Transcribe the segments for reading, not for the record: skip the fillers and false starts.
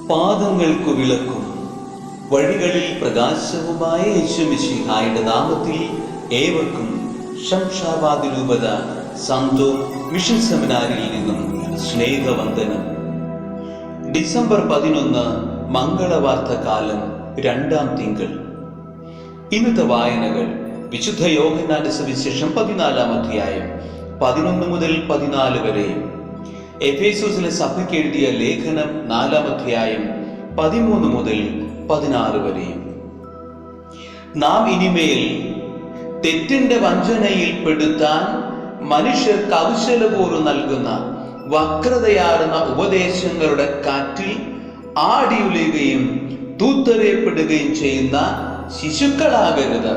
പാദങ്ങൾക്കു വിളക്കും വഴികളിൽ പ്രകാശവുമായ യേശുമിശിഹായുടെ നാമത്തിൽ ഏവർക്കും ശംഷാബാദ് രൂപത സന്തോ മിഷൻ സെമിനാരിൽ നിന്നും സ്നേഹവന്ദനം. ഡിസംബർ 11 മംഗളവാർത്തകാലം 2-ാം തിങ്കൾ. ഇന്നത്തെ വായനകൾ വിശുദ്ധ യോഹന്നാന്റെ സുവിശേഷം 14-ാം അധ്യായം 11 മുതൽ 14 വരെയും, എഫേസോസിലെ സഭയ്ക്ക് എഴുതിയ ലേഖനം 4-ാം അധ്യായം 13 മുതൽ 16 വരെയും. നാം ഇനിമേൽ തെറ്റിന്റെ വഞ്ചനയിൽ പെടുത്താൻ മനുഷ്യർ കൗശലപൂർവ്വം നൽകുന്ന വക്രതയാർന്ന ഉപദേശങ്ങളുടെ കാറ്റിൽ ആടിയുലയുകയും തൂത്തെറിയപ്പെടുകയും ചെയ്യുന്ന ശിശുക്കളാകരുത്.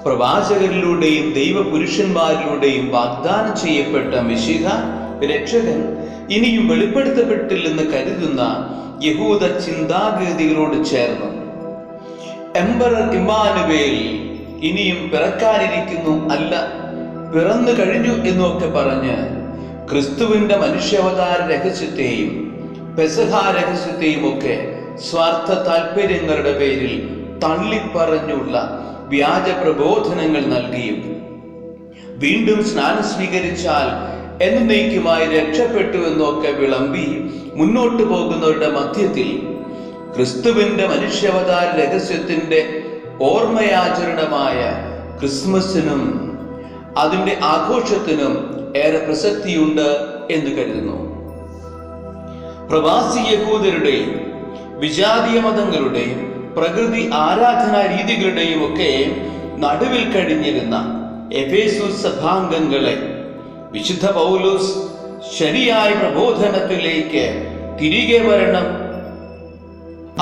പ്രവാചകരിലൂടെയും ദൈവപുരുഷന്മാരിലൂടെയും വാഗ്ദാനം ചെയ്യപ്പെട്ട മിശിഹ രക്ഷകൻ ഇനിയും വെളിപ്പെടുത്തപ്പെട്ടില്ലെന്ന് കരുതുന്ന യഹൂദ ചിന്താഗതികളോട് ചേർന്ന് എംപറർ ഇമ്മാനുവേൽ ഇനിയും പിറക്കാനിരിക്കുന്നു, അല്ല പിറന്നു കഴിഞ്ഞു എന്നൊക്കെ പറഞ്ഞ് ക്രിസ്തുവിന്റെ മനുഷ്യാവതാര രഹസ്യത്തെയും പെസഹ രഹസ്യത്തെയും ഒക്കെ സ്വാർത്ഥ താല്പര്യങ്ങളുടെ പേരിൽ തള്ളിപ്പറഞ്ഞുള്ള വ്യാജ പ്രബോധനങ്ങൾ നൽകിയും വീണ്ടും സ്നാനം സ്വീകരിച്ചാൽ എന്നേക്കുമായി രക്ഷപ്പെട്ടു എന്നൊക്കെ വിളമ്പി മുന്നോട്ടു പോകുന്നവരുടെ മധ്യത്തിൽ ക്രിസ്തുവിന്റെ മനുഷ്യാവതാര രഹസ്യത്തിന്റെ ഓർമ്മയാചരണമായ ക്രിസ്മസിനും അതിന്റെ ആഘോഷത്തിനും ഏറെ പ്രസക്തിയുണ്ട് എന്ന് കരുതുന്നു. പ്രവാസി യഹൂദരുടെയും വിജാതീയ മതങ്ങളുടെയും പ്രകൃതി ആരാധനാ രീതികളുടെയും ഒക്കെ നടുവിൽ കഴിഞ്ഞിരുന്ന എഫേസോസ് സഭാംഗങ്ങളെ വിശുദ്ധ പൗലോസ് ശരിയായ പ്രബോധനത്തിലേക്ക് തിരികെ വരണം,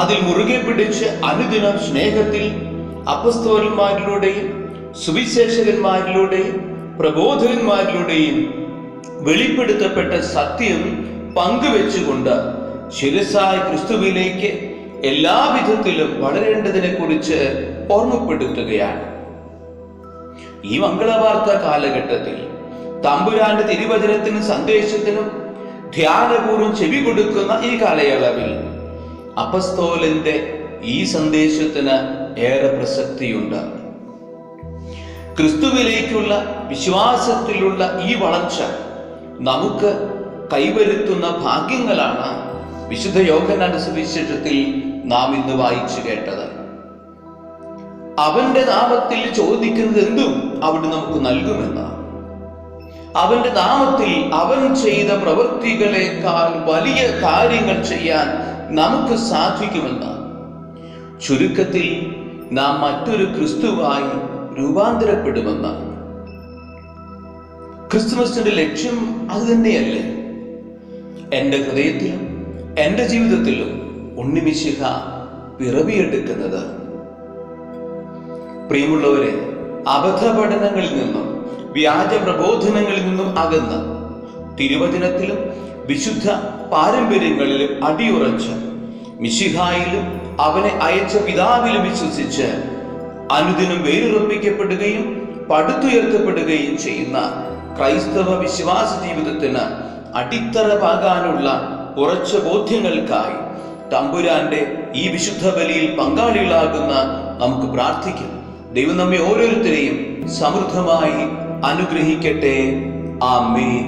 അതിൽ മുറുകെ പിടിച്ച് അനുദിനം സ്നേഹത്തിൽ അപ്പസ്തോലന്മാരിലൂടെയും സുവിശേഷകന്മാരിലൂടെയും പ്രബോധകന്മാരിലൂടെയും വെളിപ്പെടുത്തപ്പെട്ട സത്യം പങ്കുവെച്ചുകൊണ്ട് ശിരസായ ക്രിസ്തുവിലേക്ക് എല്ലാവിധത്തിലും വളരേണ്ടതിനെ കുറിച്ച് ഓർമ്മപ്പെടുത്തുകയാണ്. ഈ മംഗളവാർത്ത കാലഘട്ടത്തിൽ തമ്പുരാന്റെ തിരുവചനത്തിനും സന്ദേശത്തിനും ധ്യാനപൂർവ്വം ചെവി കൊടുക്കുന്ന ഈ കാലയളവിൽ അപ്പസ്തോലന്റെ ഈ സന്ദേശത്തിന് ഏറെ പ്രസക്തിയുണ്ട്. ക്രിസ്തുവിലേക്കുള്ള വിശ്വാസത്തിലുള്ള ഈ വളർച്ച നമുക്ക് കൈവരുത്തുന്ന ഭാഗ്യങ്ങളാണ് വിശുദ്ധ യോഹന്നാന്റെ സുവിശേഷത്തിൽ നാം ഇന്ന് വായിച്ചു കേട്ടത്. അവന്റെ നാമത്തിൽ ചോദിക്കുന്നത് എന്തും അവിടെ നമുക്ക് നൽകുമെന്ന്, അവന്റെ നാമത്തിൽ അവൻ ചെയ്ത പ്രവൃത്തികളെക്കാൾ വലിയ കാര്യങ്ങൾ ചെയ്യാൻ നമുക്ക് സാധിക്കുമെന്ന്, ചുരുക്കത്തിൽ നാം മറ്റൊരു ക്രിസ്തുവായി രൂപാന്തരപ്പെടുമെന്ന്. ക്രിസ്തുമസിന്റെ ലക്ഷ്യം അത് തന്നെയല്ലേ? എൻ്റെ ഹൃദയത്തിലും എൻ്റെ ജീവിതത്തിലും ഉണ്ണിമിശിഹ പിറവിയെടുക്കുന്നത്. പ്രിയമുള്ളവരെ, അബദ്ധ പഠനങ്ങളിൽ നിന്നും വ്യാജ പ്രബോധനങ്ങളിൽ നിന്നും അകന്ന് തിരുവചനത്തിലും വിശുദ്ധ പാരമ്പര്യങ്ങളിലും അടിയുറച്ച് മിശിഹായിലും അവനെ അയച്ച പിതാവിലും വിശ്വസിച്ച് അനുദിനം വേരുറപ്പിക്കപ്പെടുകയും പടുത്തുയർത്തപ്പെടുകയും ചെയ്യുന്ന ക്രൈസ്തവ വിശ്വാസ ജീവിതത്തിന് അടിത്തറ പാകാനുള്ള ഉറച്ച ബോധ്യങ്ങൾക്കായി തമ്പുരാന്റെ ഈ വിശുദ്ധ ബലിയിൽ പങ്കാളികളാകുന്ന നമുക്ക് പ്രാർത്ഥിക്കാം. ദൈവം നമ്മെ ഓരോരുത്തരെയും സമൃദ്ധമായി അനുഗ്രഹിക്കട്ടെ. ആമേൻ.